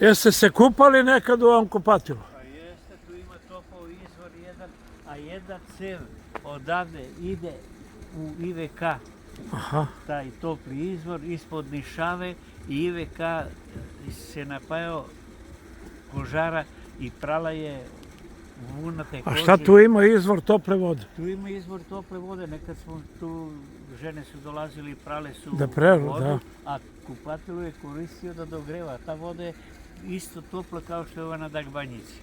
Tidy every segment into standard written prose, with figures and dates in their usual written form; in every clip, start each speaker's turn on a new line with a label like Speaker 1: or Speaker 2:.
Speaker 1: Jeste se kupali nekad u ovom kupatilu?
Speaker 2: Pa jeste, tu ima topao izvor jedan, a jedna cev odavde ide u IVK.
Speaker 1: Aha.
Speaker 2: Taj topli izvor ispod Nišave i IVK se napajao kožara i prala je vunate kože.
Speaker 1: A šta tu ima izvor tople vode?
Speaker 2: Tu ima izvor tople vode, nekad smo tu, žene su dolazili i prale su
Speaker 1: Da preru,
Speaker 2: vodu,
Speaker 1: da.
Speaker 2: a kupatilu je koristio da dogreva. Ta voda je isto topla kao što je ova na Dagbanjici.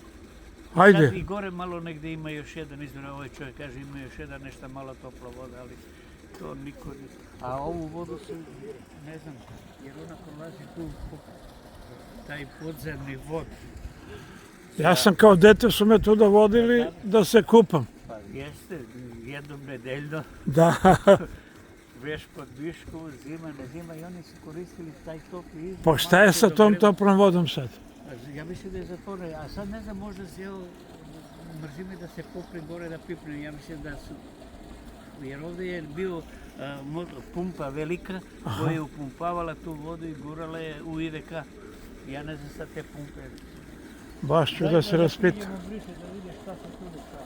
Speaker 2: Sad
Speaker 1: Ajde.
Speaker 2: i gore malo negde ima još jedan izvor, ovaj čovjek kaže ima još jedan nešto malo topla voda, ali to niko ne... A ovu vodu su, ne znam, jer ona prolazi tu taj podzemni vod.
Speaker 1: Ja sam kao dete su me tuda vodili da se kupam.
Speaker 2: Pa jeste, jednom nedeljno,
Speaker 1: Da.
Speaker 2: veš pod Viškovu, zima, ne zima i oni su koristili taj topli izvor.
Speaker 1: Pa šta je sa tom toplom vodom sad?
Speaker 2: Ja mislim da je zatvoreno, a sad ne znam, možda se evo, mrzi me da se popne gore da pipne, ja mislim da su, jer ovdje je bio pumpa velika koja je upumpavala tu vodu i gurala je u IVK. Ja ne znam sad te pumpe.
Speaker 1: Baš ću da se raspitam.
Speaker 2: Da vidiš šta se tu dešava.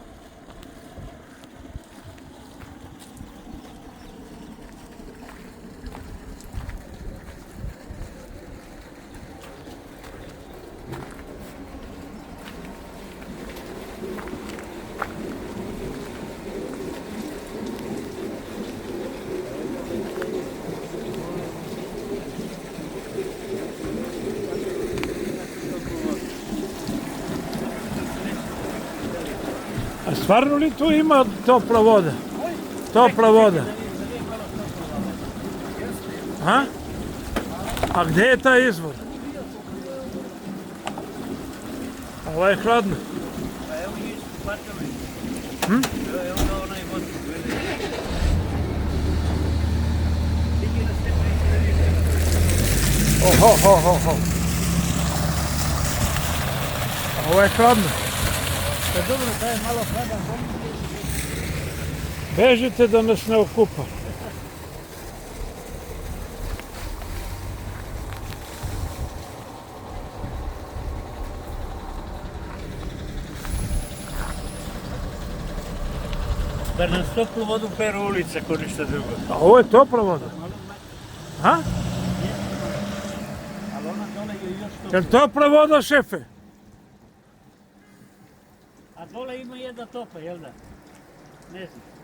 Speaker 1: A stvarno li tu ima topla voda? Topla voda. A gdje je taj izvor? Ovo je hladno.
Speaker 2: Pa evo mi su patili. Evo ga onaj vod. Vidi na stepenici.
Speaker 1: Oho. Ovo je hladno.
Speaker 2: Pa dobro, taj je malo hladan.
Speaker 1: Bežite da nas ne okupa.
Speaker 2: Da nam toplu vodu peru ulica, ko ništa drugo.
Speaker 1: A ovo je topla voda. A?
Speaker 2: Ali ona dole je još
Speaker 1: Je
Speaker 2: topla.
Speaker 1: li topla voda, šefe?
Speaker 2: A dole ima jedna topa, jel da? Ne znam.